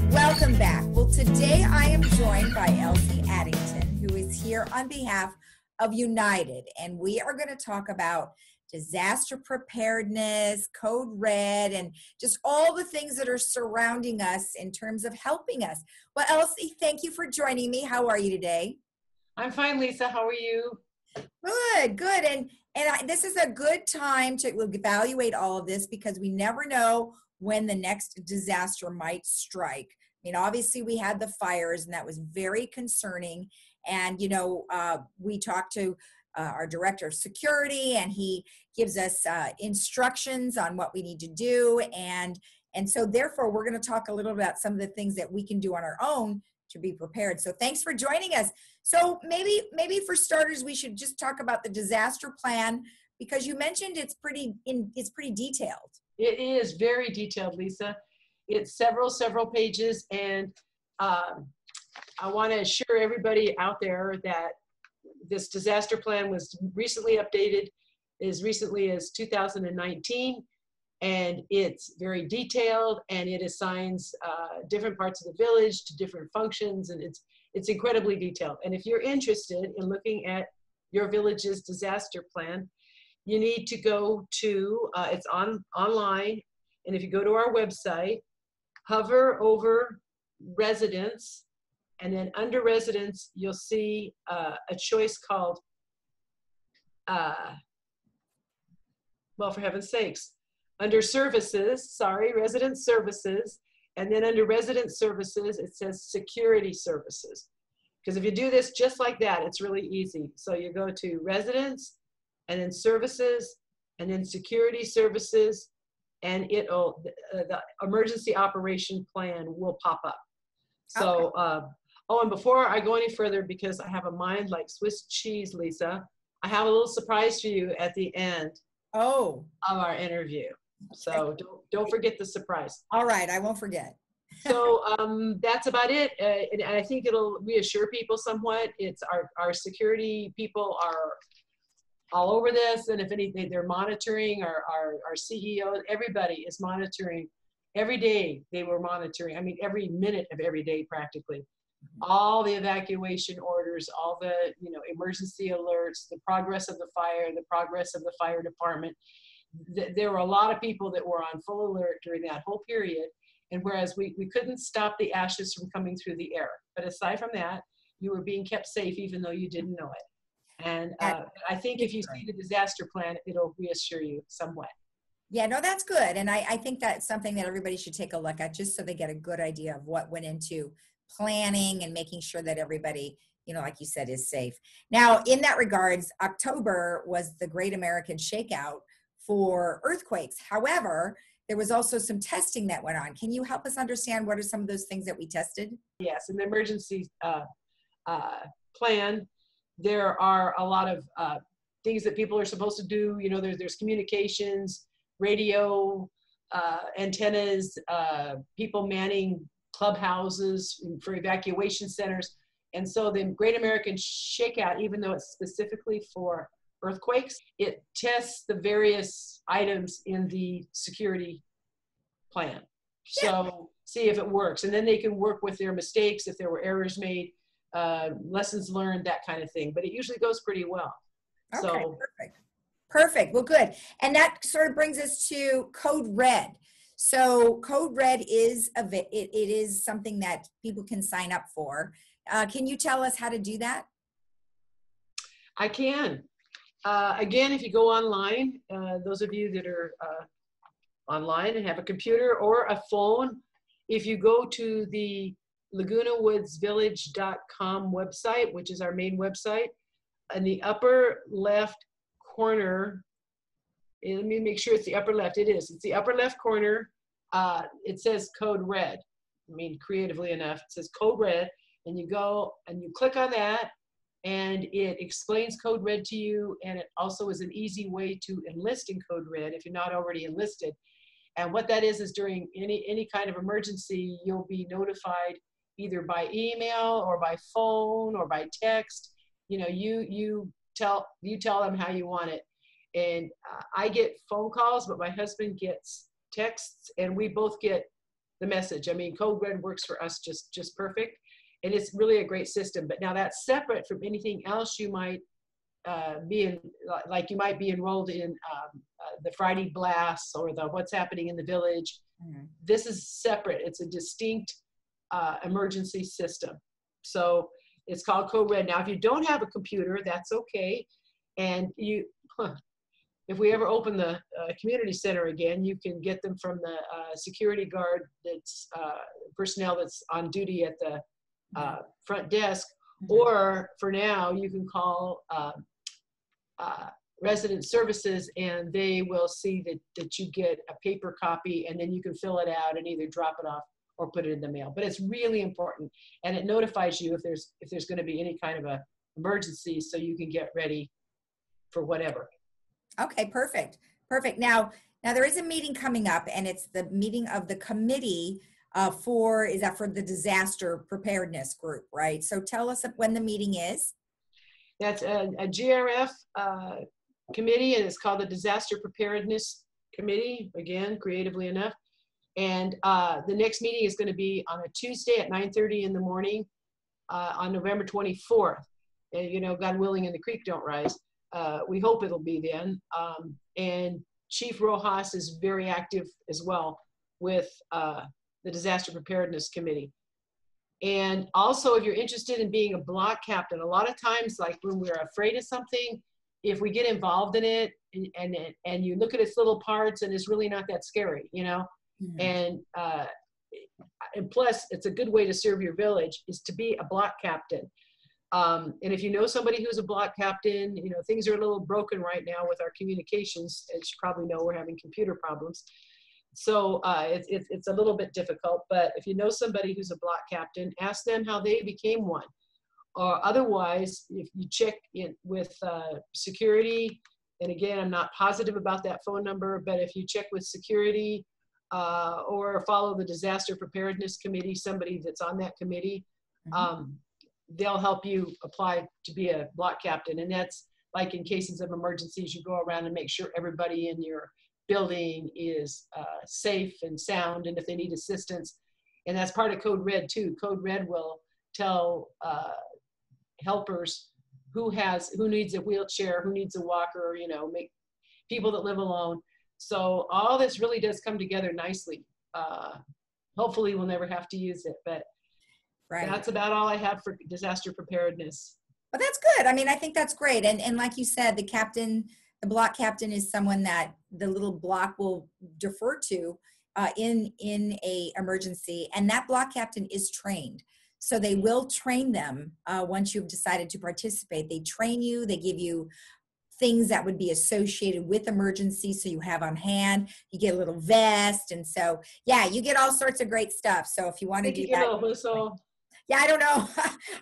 Welcome back. Well, today I am joined by Elsie Addington, who is here on behalf of United, and we are going to talk about disaster preparedness, Code Red, and just all the things that are surrounding us in terms of helping us. Well, Elsie, thank you for joining me. How are you today? I'm fine, Lisa. How are you? Good, good. This is a good time to evaluate all of this because we never know when the next disaster might strike. I mean, obviously we had the fires and that was very concerning. And, we talked to our director of security and he gives us instructions on what we need to do. And so therefore we're going to talk a little about some of the things that we can do on our own to be prepared. So thanks for joining us. So maybe for starters, we should just talk about the disaster plan because you mentioned it's pretty detailed. It is very detailed, Lisa. It's several pages, and I want to assure everybody out there that this disaster plan was recently updated as recently as 2019, and it's very detailed, and it assigns different parts of the village to different functions, and it's incredibly detailed. And if you're interested in looking at your village's disaster plan, you need to go to, it's online, and if you go to our website, hover over residents, and then under residents, you'll see a choice called, well, for heaven's sakes, under services, resident services, and then under resident services, it says security services. Because if you do this just like that, it's really easy. So you go to residents, and then services, and then security services, and the emergency operation plan will pop up. So, okay. And before I go any further, because I have a mind like Swiss cheese, Lisa, I have a little surprise for you at the end of our interview. So don't forget the surprise. All right, I won't forget. So that's about it. And I think it'll reassure people somewhat. It's our security people are all over this, and if anything, they're monitoring. Our CEO, everybody is monitoring. Every day they were monitoring. I mean, every minute of every day practically. All the evacuation orders, all the emergency alerts, the progress of the fire, the progress of the fire department. There were a lot of people that were on full alert during that whole period. And whereas we couldn't stop the ashes from coming through the air, but aside from that, you were being kept safe even though you didn't know it. And I think if you see the disaster plan, it'll reassure you somewhat. Yeah, no, that's good. And I think that's something that everybody should take a look at just so they get a good idea of what went into planning and making sure that everybody, like you said, is safe. Now, in that regards, October was the Great American Shakeout for earthquakes. However, there was also some testing that went on. Can you help us understand what are some of those things that we tested? Yes, in the emergency plan, there are a lot of things that people are supposed to do. There's communications, radio, antennas, people manning clubhouses for evacuation centers. And so the Great American Shakeout, even though it's specifically for earthquakes, it tests the various items in the security plan. So see if it works. And then they can work with their mistakes, if there were errors made, lessons learned, that kind of thing. But it usually goes pretty well. Okay, so, perfect. Well, good. And that sort of brings us to Code Red. So Code Red is it is something that people can sign up for. Can you tell us how to do that? I can. Again, if you go online, those of you that are online and have a computer or a phone, if you go to the LagunaWoodsVillage.com website, which is our main website, in the upper left corner, let me make sure it's the upper left. It is. It's the upper left corner. It says Code Red. I mean, creatively enough, it says Code Red, and you go and you click on that, and it explains Code Red to you, and it also is an easy way to enlist in Code Red if you're not already enlisted. And what that is during any kind of emergency, you'll be notified either by email or by phone or by text. You tell them how you want it. And I get phone calls, but my husband gets texts, and we both get the message. I mean, Code Red works for us just perfect, and it's really a great system. But now that's separate from anything else you might be in, like you might be enrolled in the Friday blasts or the what's happening in the village. Mm-hmm. This is separate. It's a distinct emergency system. So it's called Code Red. Now, if you don't have a computer, that's okay. And you, if we ever open the community center again, you can get them from the security guard that's personnel that's on duty at the front desk. Mm-hmm. Or for now, you can call resident services, and they will see that you get a paper copy, and then you can fill it out and either drop it off or put it in the mail. But it's really important, and it notifies you if there's going to be any kind of a emergency, so you can get ready for whatever. Okay, perfect. Now there is a meeting coming up, and it's the meeting of the committee for the disaster preparedness group, right? So tell us when the meeting is. That's a GRF committee, and it's called the Disaster Preparedness Committee, again, creatively enough. And the next meeting is going to be on a Tuesday at 9:30 in the morning on November 24th. And, you know, God willing, and the creek don't rise. We hope it'll be then. And Chief Rojas is very active as well with the Disaster Preparedness Committee. And also, if you're interested in being a block captain, a lot of times, like when we're afraid of something, if we get involved in it and you look at its little parts, and it's really not that scary, you know? Mm-hmm. And plus, it's a good way to serve your village is to be a block captain. And if you know somebody who's a block captain, you know, things are a little broken right now with our communications. As you probably know, we're having computer problems. So it's a little bit difficult, but if you know somebody who's a block captain, ask them how they became one. Or otherwise, if you check in with security, and again, I'm not positive about that phone number, but if you check with security or follow the Disaster Preparedness Committee, somebody that's on that committee, mm-hmm. They'll help you apply to be a block captain. And that's like in cases of emergencies, you go around and make sure everybody in your building is safe and sound, and if they need assistance. And that's part of Code Red too. Code Red will tell helpers who needs a wheelchair, who needs a walker, you know, make people that live alone. So all this really does come together nicely. Hopefully we'll never have to use it, but right. That's about all I have for disaster preparedness. Well, that's good. I mean, I think that's great. And like you said, the block captain is someone that the little block will defer to in a emergency, and that block captain is trained. So they will train them once you've decided to participate. They train you, they give you things that would be associated with emergencies so you have on hand. You get a little vest, and so yeah, you get all sorts of great stuff. So if you want to do that. Yeah, I don't know.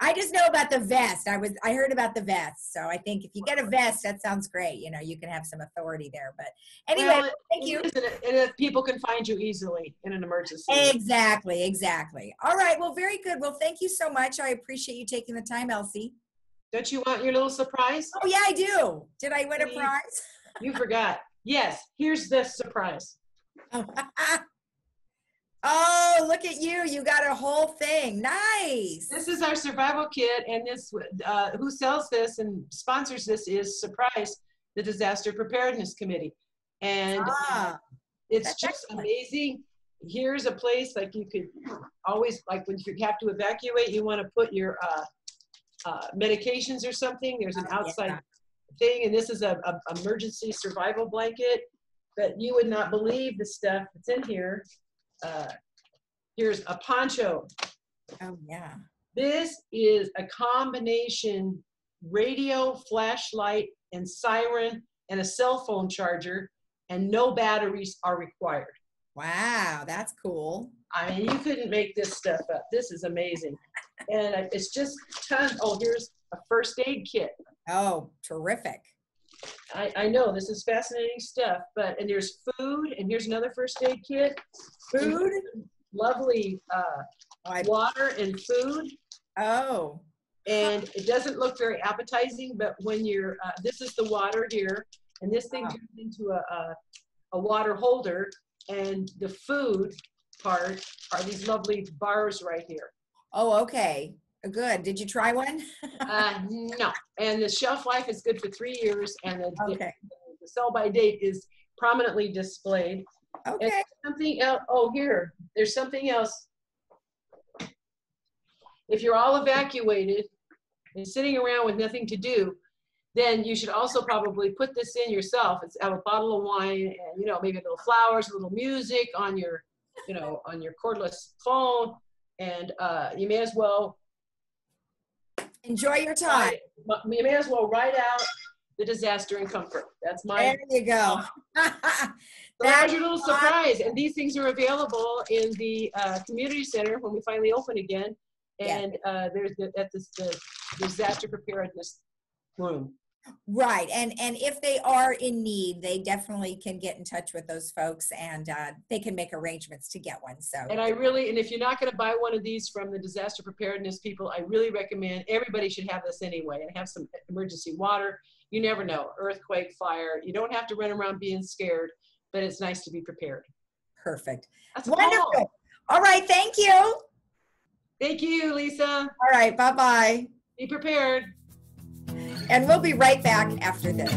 I just know about the vest. I heard about the vest. So I think if you get a vest, that sounds great. You know, you can have some authority there. But anyway, thank you. And if people can find you easily in an emergency. Exactly. All right. Well, very good. Well, thank you so much. I appreciate you taking the time, Elsie. Don't you want your little surprise? Oh, yeah, I do. Did I win a prize? You forgot. Yes. Here's the surprise. Oh, look at you. You got a whole thing. Nice. This is our survival kit, and this who sells this and sponsors this is Surprise, the Disaster Preparedness Committee. And it's just excellent. Amazing. Here's a place like you could always, like when you have to evacuate, you want to put your medications or something. There's an outside thing, and this is a emergency survival blanket. But you would not believe the stuff that's in here. Here's a poncho. Oh yeah. This is a combination radio, flashlight, and siren, and a cell phone charger, and no batteries are required. Wow, that's cool. I mean, you couldn't make this stuff up. This is amazing. And it's just tons. Oh, here's a first aid kit. Oh, terrific. I know this is fascinating stuff, and there's food, and here's another first aid kit. Food, lovely water and food. Oh. And it doesn't look very appetizing, but when you're, this is the water here. and this thing turns into a water holder, and the food part are these lovely bars right here. Oh, okay. Good. Did you try one? No, and the shelf life is good for 3 years, and Okay. the sell by date is prominently displayed. Okay. And something else. Oh, here, there's something else. If you're all evacuated and sitting around with nothing to do, then you should also probably put this in yourself. It's have a bottle of wine and, you know, maybe a little flowers, a little music on your, you know, on your cordless phone, and you may as well Enjoy your time. you may as well write out the disaster in comfort. That's my. There you go. So that was your little surprise, and these things are available in the community center when we finally open again. And there's the disaster preparedness room. Right, and if they are in need, they definitely can get in touch with those folks, and they can make arrangements to get one. So, and if you're not going to buy one of these from the disaster preparedness people, I really recommend everybody should have this anyway, and have some emergency water. You never know, earthquake, fire. You don't have to run around being scared, but it's nice to be prepared. Perfect. That's Wonderful. all. All right, thank you. Thank you, Lisa. All right, bye-bye. Be prepared. And we'll be right back after this.